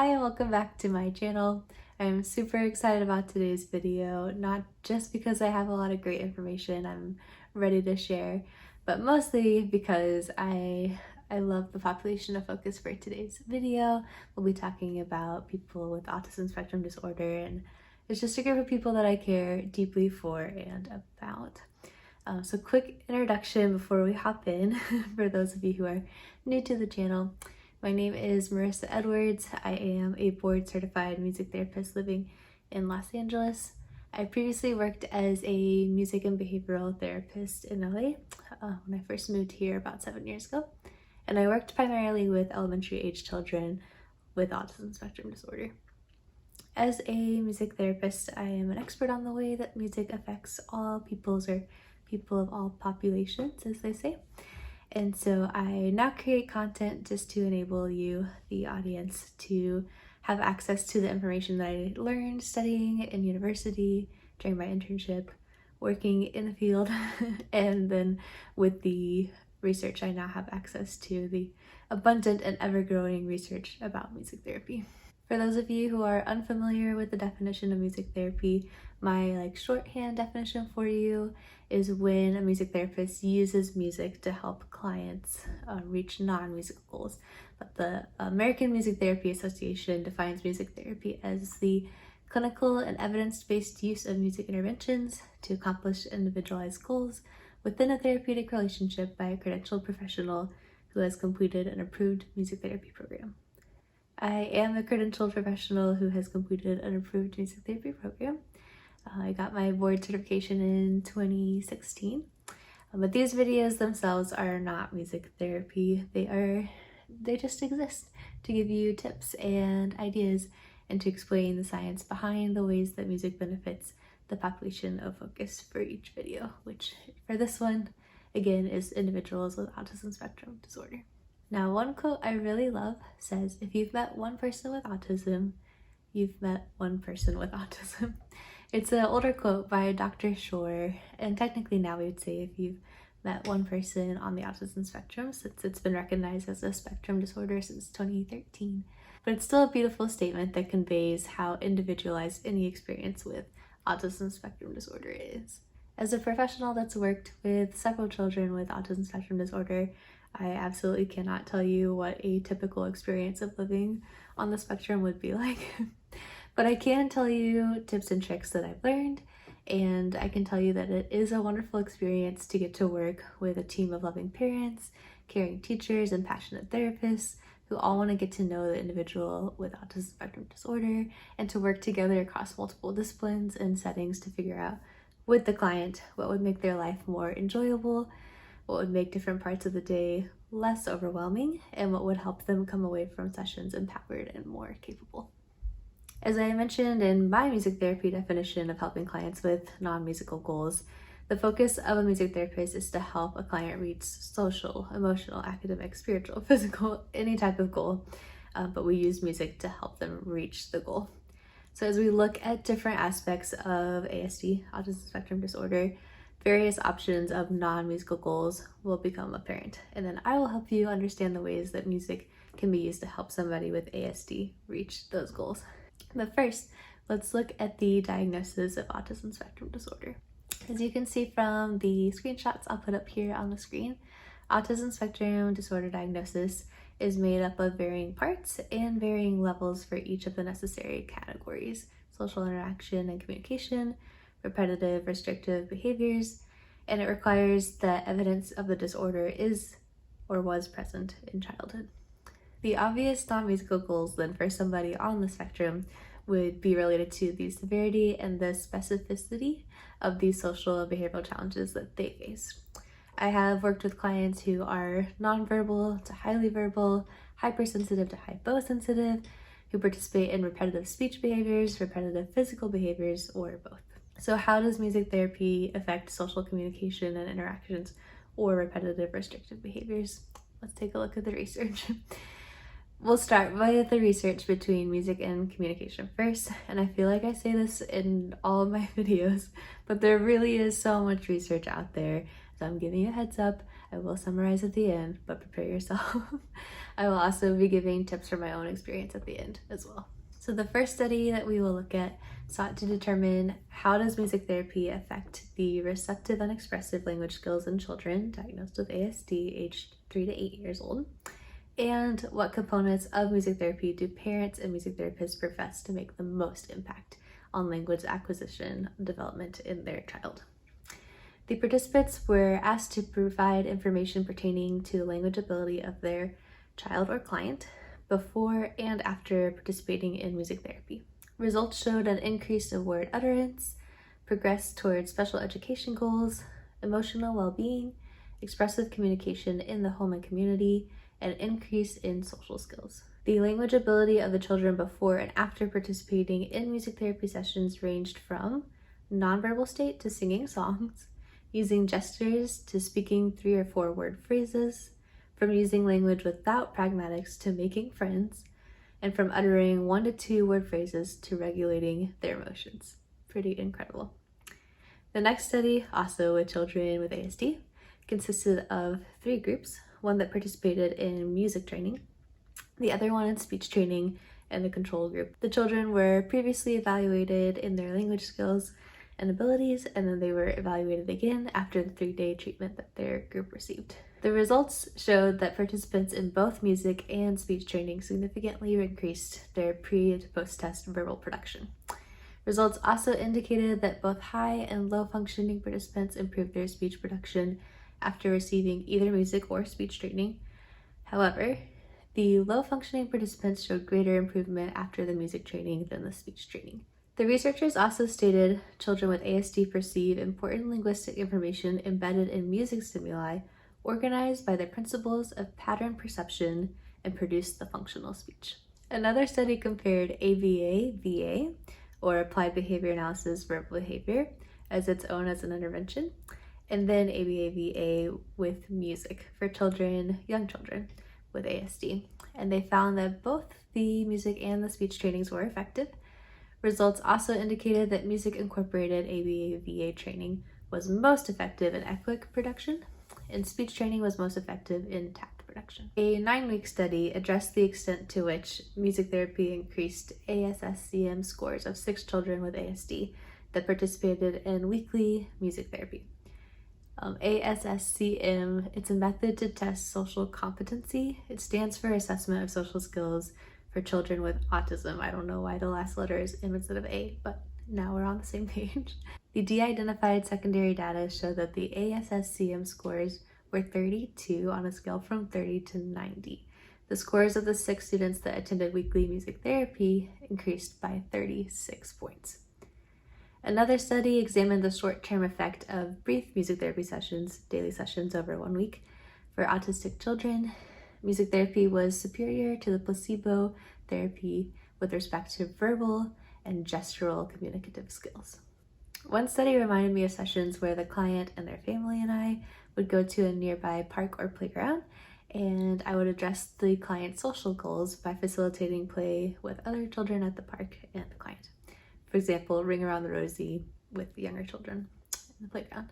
Hi and welcome back to my channel. I'm super excited about today's video, not just because I have a lot of great information I'm ready to share, but mostly because I love the population of focus for today's video. We'll be talking about people with autism spectrum disorder, and it's just a group of people that I care deeply for and about. So quick introduction before we hop in for those of you who are new to the channel. My name is Marissa Edwards. I am a board certified music therapist living in Los Angeles. I previously worked as a music and behavioral therapist in LA when I first moved here about 7 years ago. And I worked primarily with elementary age children with autism spectrum disorder. As a music therapist, I am an expert on the way that music affects all peoples, or people of all populations, as they say. And so I now create content just to enable you, the audience, to have access to the information that I learned studying in university, during my internship, working in the field, and then with the research I now have access to, the abundant and ever-growing research about music therapy. For those of you who are unfamiliar with the definition of music therapy, my shorthand definition for you is when a music therapist uses music to help clients reach non-musical goals. But the American Music Therapy Association defines music therapy as the clinical and evidence-based use of music interventions to accomplish individualized goals within a therapeutic relationship by a credentialed professional who has completed an approved music therapy program. I am a credentialed professional who has completed an approved music therapy program. I got my board certification in 2016, but these videos themselves are not music therapy. They just exist to give you tips and ideas and to explain the science behind the ways that music benefits the population of focus for each video, which for this one, again, is individuals with autism spectrum disorder. Now, one quote I really love says, "If you've met one person with autism, you've met one person with autism." It's an older quote by Dr. Shore, and technically now we would say if you've met one person on the autism spectrum, since it's been recognized as a spectrum disorder since 2013. But it's still a beautiful statement that conveys how individualized any experience with autism spectrum disorder is. As a professional that's worked with several children with autism spectrum disorder, I absolutely cannot tell you what a typical experience of living on the spectrum would be like. But I can tell you tips and tricks that I've learned, and I can tell you that it is a wonderful experience to get to work with a team of loving parents, caring teachers, and passionate therapists who all want to get to know the individual with autism spectrum disorder and to work together across multiple disciplines and settings to figure out with the client what would make their life more enjoyable, what would make different parts of the day less overwhelming, and what would help them come away from sessions empowered and more capable. As I mentioned in my music therapy definition of helping clients with non-musical goals, the focus of a music therapist is to help a client reach social, emotional, academic, spiritual, physical, any type of goal, but we use music to help them reach the goal. So as we look at different aspects of ASD, autism spectrum disorder, various options of non-musical goals will become apparent, and then I will help you understand the ways that music can be used to help somebody with ASD reach those goals. But first, let's look at the diagnosis of autism spectrum disorder. As you can see from the screenshots I'll put up here on the screen, autism spectrum disorder diagnosis is made up of varying parts and varying levels for each of the necessary categories: social interaction and communication, repetitive restrictive behaviors, and it requires that evidence of the disorder is or was present in childhood. The obvious non-musical goals then for somebody on the spectrum would be related to the severity and the specificity of these social and behavioral challenges that they face. I have worked with clients who are nonverbal to highly verbal, hypersensitive to hyposensitive, who participate in repetitive speech behaviors, repetitive physical behaviors, or both. So how does music therapy affect social communication and interactions or repetitive restrictive behaviors? Let's take a look at the research. We'll start with the research between music and communication first, and I feel like I say this in all of my videos, but there really is so much research out there, so I'm giving you a heads up. I will summarize at the end, but prepare yourself. I will also be giving tips from my own experience at the end as well. So the first study that we will look at sought to determine how does music therapy affect the receptive and expressive language skills in children diagnosed with ASD aged 3 to 8 years old, and what components of music therapy do parents and music therapists profess to make the most impact on language acquisition and development in their child. The participants were asked to provide information pertaining to the language ability of their child or client before and after participating in music therapy. Results showed an increase in word utterance, progress towards special education goals, emotional well-being, expressive communication in the home and community, and increase in social skills. The language ability of the children before and after participating in music therapy sessions ranged from nonverbal state to singing songs, using gestures to speaking 3 or 4 word phrases, from using language without pragmatics to making friends, and from uttering 1 to 2 word phrases to regulating their emotions. Pretty incredible. The next study, also with children with ASD, consisted of 3 groups, one that participated in music training, the other one in speech training, and the control group. The children were previously evaluated in their language skills and abilities, and then they were evaluated again after the 3-day treatment that their group received. The results showed that participants in both music and speech training significantly increased their pre- to post-test verbal production. Results also indicated that both high and low functioning participants improved their speech production after receiving either music or speech training. However, the low functioning participants showed greater improvement after the music training than the speech training. The researchers also stated children with ASD perceive important linguistic information embedded in music stimuli organized by the principles of pattern perception and produce the functional speech. Another study compared ABA-VA, or Applied Behavior Analysis Verbal Behavior, as its own as an intervention, and then ABA-VA with music for young children with ASD. And they found that both the music and the speech trainings were effective. Results also indicated that music incorporated ABA-VA training was most effective in echoic production, and speech training was most effective in tact production. A 9-week study addressed the extent to which music therapy increased ASSCM scores of 6 children with ASD that participated in weekly music therapy. ASSCM, it's a method to test social competency. It stands for Assessment of Social Skills for Children with Autism. I don't know why the last letter is M instead of A, but now we're on the same page. The de-identified secondary data show that the ASSCM scores were 32 on a scale from 30 to 90. The scores of the 6 students that attended weekly music therapy increased by 36 points. Another study examined the short-term effect of brief music therapy sessions, daily sessions over 1 week, for autistic children. Music therapy was superior to the placebo therapy with respect to verbal and gestural communicative skills. One study reminded me of sessions where the client and their family and I would go to a nearby park or playground, and I would address the client's social goals by facilitating play with other children at the park and the client. For example, Ring Around the Rosie with younger children in the playground.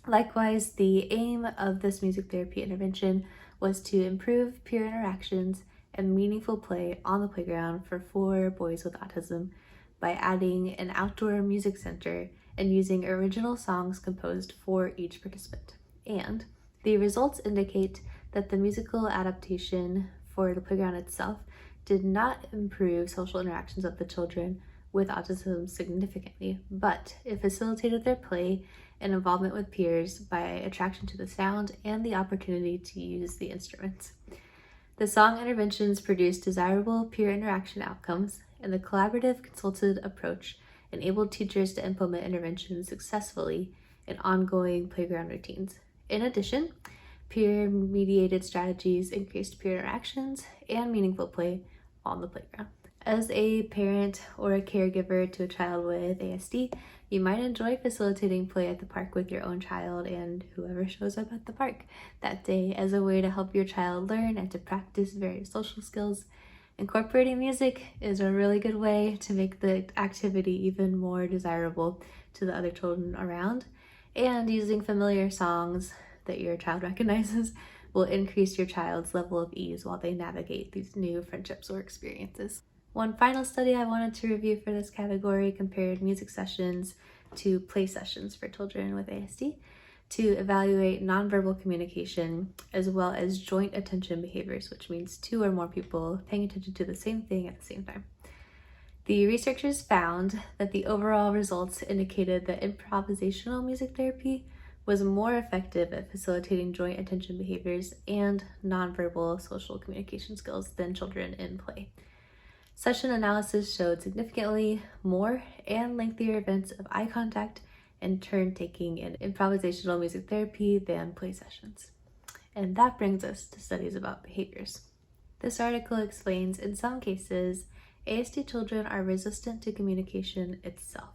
Likewise, the aim of this music therapy intervention was to improve peer interactions and meaningful play on the playground for 4 boys with autism by adding an outdoor music center and using original songs composed for each participant. And the results indicate that the musical adaptation for the playground itself did not improve social interactions of the children with autism significantly, but it facilitated their play and involvement with peers by attraction to the sound and the opportunity to use the instruments. The song interventions produced desirable peer interaction outcomes, and the collaborative consulted approach enabled teachers to implement interventions successfully in ongoing playground routines. In addition, peer-mediated strategies increased peer interactions and meaningful play on the playground. As a parent or a caregiver to a child with ASD, you might enjoy facilitating play at the park with your own child and whoever shows up at the park that day as a way to help your child learn and to practice various social skills. Incorporating music is a really good way to make the activity even more desirable to the other children around, and using familiar songs that your child recognizes will increase your child's level of ease while they navigate these new friendships or experiences. One final study I wanted to review for this category compared music sessions to play sessions for children with ASD to evaluate nonverbal communication as well as joint attention behaviors, which means two or more people paying attention to the same thing at the same time. The researchers found that the overall results indicated that improvisational music therapy was more effective at facilitating joint attention behaviors and nonverbal social communication skills than children in play. Session analysis showed significantly more and lengthier events of eye contact and turn-taking in improvisational music therapy than play sessions. And that brings us to studies about behaviors. This article explains, in some cases, ASD children are resistant to communication itself.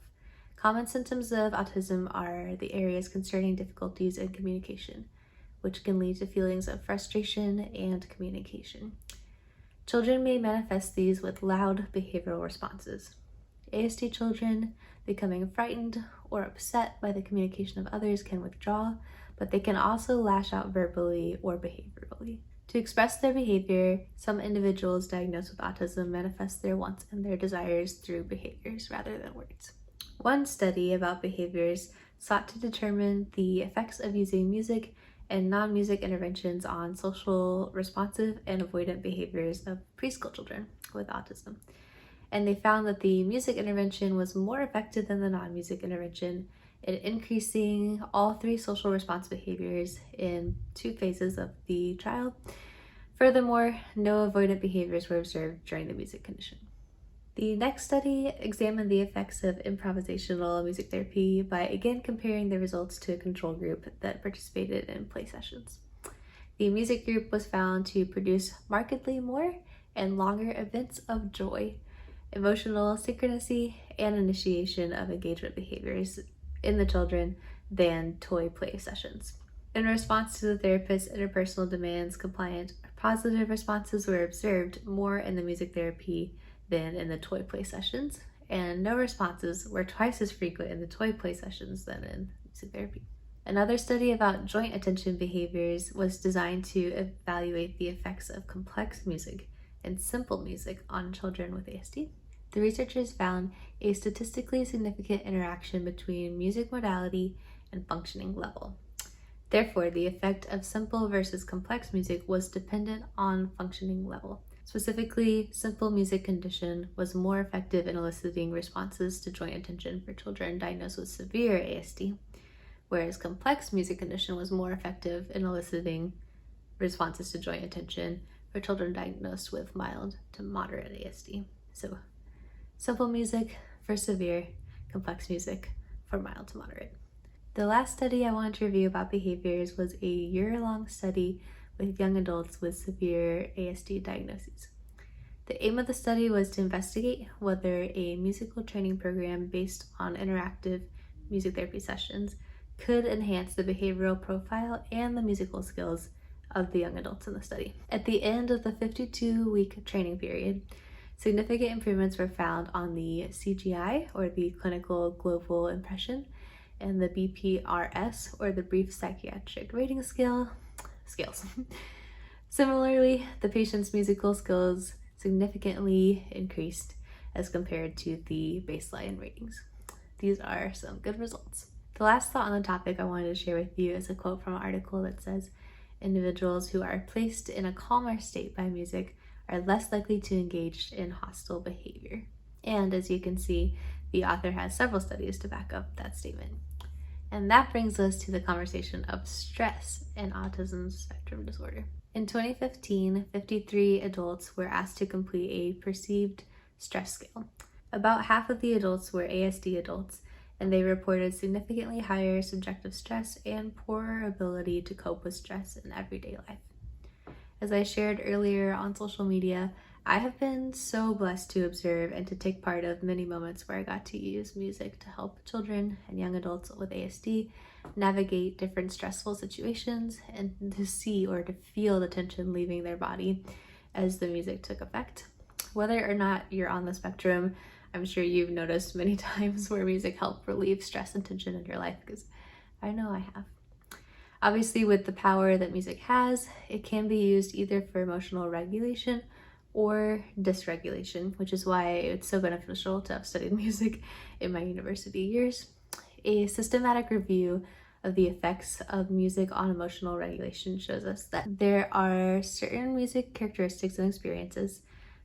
Common symptoms of autism are the areas concerning difficulties in communication, which can lead to feelings of frustration and communication. Children may manifest these with loud behavioral responses. ASD children becoming frightened or upset by the communication of others can withdraw, but they can also lash out verbally or behaviorally. To express their behavior, some individuals diagnosed with autism manifest their wants and their desires through behaviors rather than words. One study about behaviors sought to determine the effects of using music and non-music interventions on social, responsive, and avoidant behaviors of preschool children with autism. And they found that the music intervention was more effective than the non-music intervention in increasing all three social response behaviors in 2 phases of the trial. Furthermore, no avoidant behaviors were observed during the music condition. The next study examined the effects of improvisational music therapy by again comparing the results to a control group that participated in play sessions. The music group was found to produce markedly more and longer events of joy, emotional synchronicity, and initiation of engagement behaviors in the children than toy play sessions. In response to the therapist's interpersonal demands, compliant or positive responses were observed more in the music therapy than in the toy play sessions, and no responses were twice as frequent in the toy play sessions than in music therapy. Another study about joint attention behaviors was designed to evaluate the effects of complex music and simple music on children with ASD. The researchers found a statistically significant interaction between music modality and functioning level. Therefore, the effect of simple versus complex music was dependent on functioning level. Specifically, simple music condition was more effective in eliciting responses to joint attention for children diagnosed with severe ASD, whereas complex music condition was more effective in eliciting responses to joint attention for children diagnosed with mild to moderate ASD. So, simple music for severe, complex music for mild to moderate. The last study I wanted to review about behaviors was a year-long study with young adults with severe ASD diagnoses. The aim of the study was to investigate whether a musical training program based on interactive music therapy sessions could enhance the behavioral profile and the musical skills of the young adults in the study. At the end of the 52-week training period, significant improvements were found on the CGI, or the Clinical Global Impression, and the BPRS, or the Brief Psychiatric Rating Scales. Similarly, the patient's musical skills significantly increased as compared to the baseline ratings. These are some good results. The last thought on the topic I wanted to share with you is a quote from an article that says, "Individuals who are placed in a calmer state by music are less likely to engage in hostile behavior." And as you can see, the author has several studies to back up that statement. And that brings us to the conversation of stress and autism spectrum disorder. In 2015, 53 adults were asked to complete a perceived stress scale. About half of the adults were ASD adults, and they reported significantly higher subjective stress and poorer ability to cope with stress in everyday life. As I shared earlier on social media, I have been so blessed to observe and to take part of many moments where I got to use music to help children and young adults with ASD navigate different stressful situations and to see or to feel the tension leaving their body as the music took effect. Whether or not you're on the spectrum, I'm sure you've noticed many times where music helped relieve stress and tension in your life, because I know I have. Obviously, with the power that music has, it can be used either for emotional regulation or dysregulation, which is why it's so beneficial to have studied music in my university years. A systematic review of the effects of music on emotional regulation shows us that there are certain music characteristics and experiences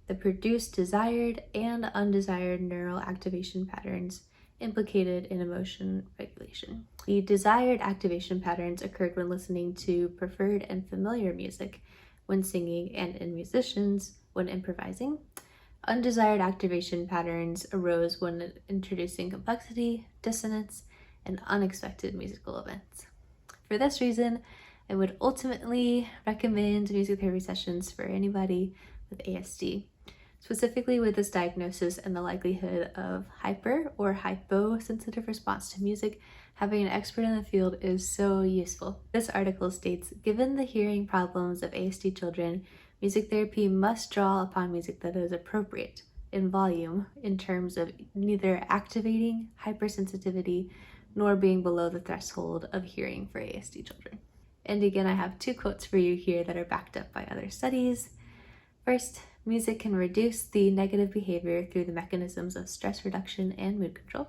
that produce desired and undesired neural activation patterns implicated in emotion regulation. The desired activation patterns occurred when listening to preferred and familiar music, when singing, and in musicians when improvising. Undesired activation patterns arose when introducing complexity, dissonance, and unexpected musical events. For this reason, I would ultimately recommend music therapy sessions for anybody with ASD, specifically with this diagnosis and the likelihood of hyper or hyposensitive response to music. Having an expert in the field is so useful. This article states, given the hearing problems of ASD children, music therapy must draw upon music that is appropriate in volume in terms of neither activating hypersensitivity nor being below the threshold of hearing for ASD children. And again, I have 2 quotes for you here that are backed up by other studies. First, music can reduce the negative behavior through the mechanisms of stress reduction and mood control.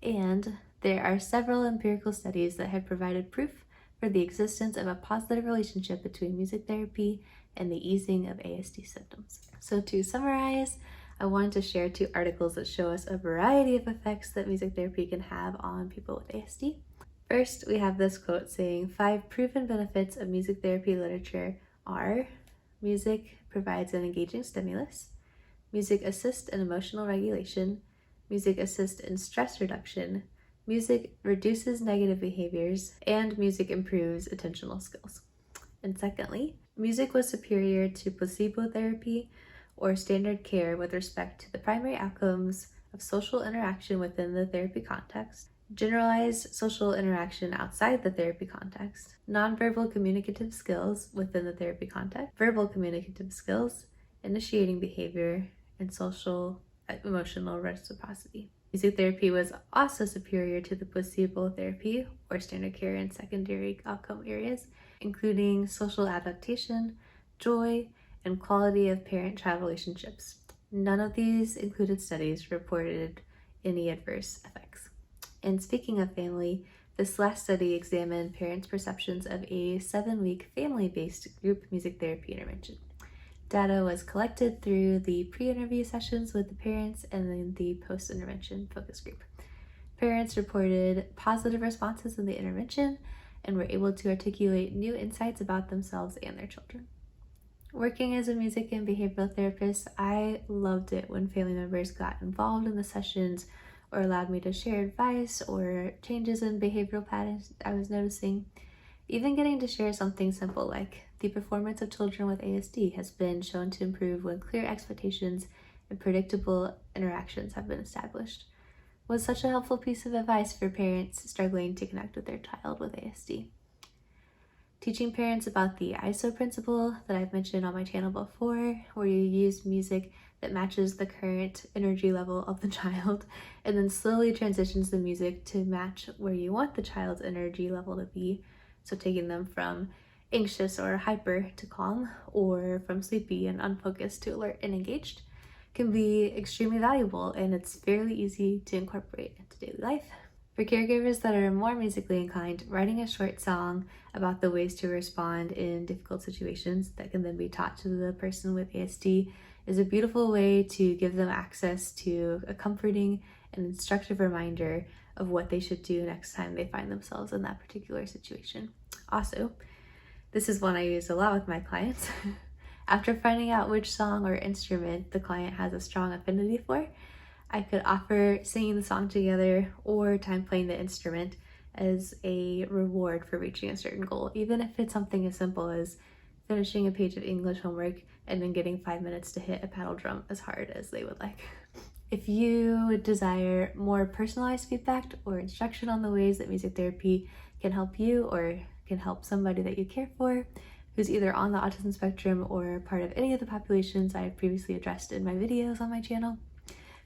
And there are several empirical studies that have provided proof for the existence of a positive relationship between music therapy and the easing of ASD symptoms. So to summarize, I wanted to share 2 articles that show us a variety of effects that music therapy can have on people with ASD. First, we have this quote saying, 5 proven benefits of music therapy literature are: music provides an engaging stimulus, music assists in emotional regulation, music assists in stress reduction, music reduces negative behaviors, and music improves attentional skills. And secondly, music was superior to placebo therapy or standard care with respect to the primary outcomes of social interaction within the therapy context, generalized social interaction outside the therapy context, nonverbal communicative skills within the therapy context, verbal communicative skills, initiating behavior, and social emotional reciprocity. Music therapy was also superior to the placebo therapy or standard care in secondary outcome areas, including social adaptation, joy, and quality of parent-child relationships. None of these included studies reported any adverse effects. And speaking of family, this last study examined parents' perceptions of a 7-week family-based group music therapy intervention. Data was collected through the pre-interview sessions with the parents and then the post-intervention focus group. Parents reported positive responses in the intervention and were able to articulate new insights about themselves and their children. Working as a music and behavioral therapist, I loved it when family members got involved in the sessions or allowed me to share advice or changes in behavioral patterns I was noticing. Even getting to share something simple like the performance of children with ASD has been shown to improve when clear expectations and predictable interactions have been established was such a helpful piece of advice for parents struggling to connect with their child with ASD. Teaching parents about the ISO principle that I've mentioned on my channel before, where you use music that matches the current energy level of the child and then slowly transitions the music to match where you want the child's energy level to be. So taking them from anxious or hyper to calm, or from sleepy and unfocused to alert and engaged, can be extremely valuable, and it's fairly easy to incorporate into daily life. For caregivers that are more musically inclined, writing a short song about the ways to respond in difficult situations that can then be taught to the person with ASD is a beautiful way to give them access to a comforting and instructive reminder of what they should do next time they find themselves in that particular situation. Also, this is one I use a lot with my clients. After finding out which song or instrument the client has a strong affinity for, I could offer singing the song together or time playing the instrument as a reward for reaching a certain goal, even if it's something as simple as finishing a page of English homework and then getting 5 minutes to hit a paddle drum as hard as they would like. If you desire more personalized feedback or instruction on the ways that music therapy can help you or can help somebody that you care for who's either on the autism spectrum or part of any of the populations I have previously addressed in my videos on my channel,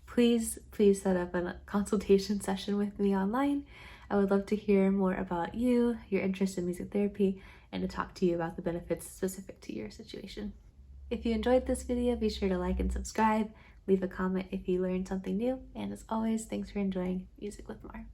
please set up a consultation session with me online. I would love to hear more about you, your interest in music therapy, and to talk to you about the benefits specific to your situation. If you enjoyed this video, be sure to like and subscribe, leave a comment if you learned something new, and as always, thanks for enjoying Music with Mar.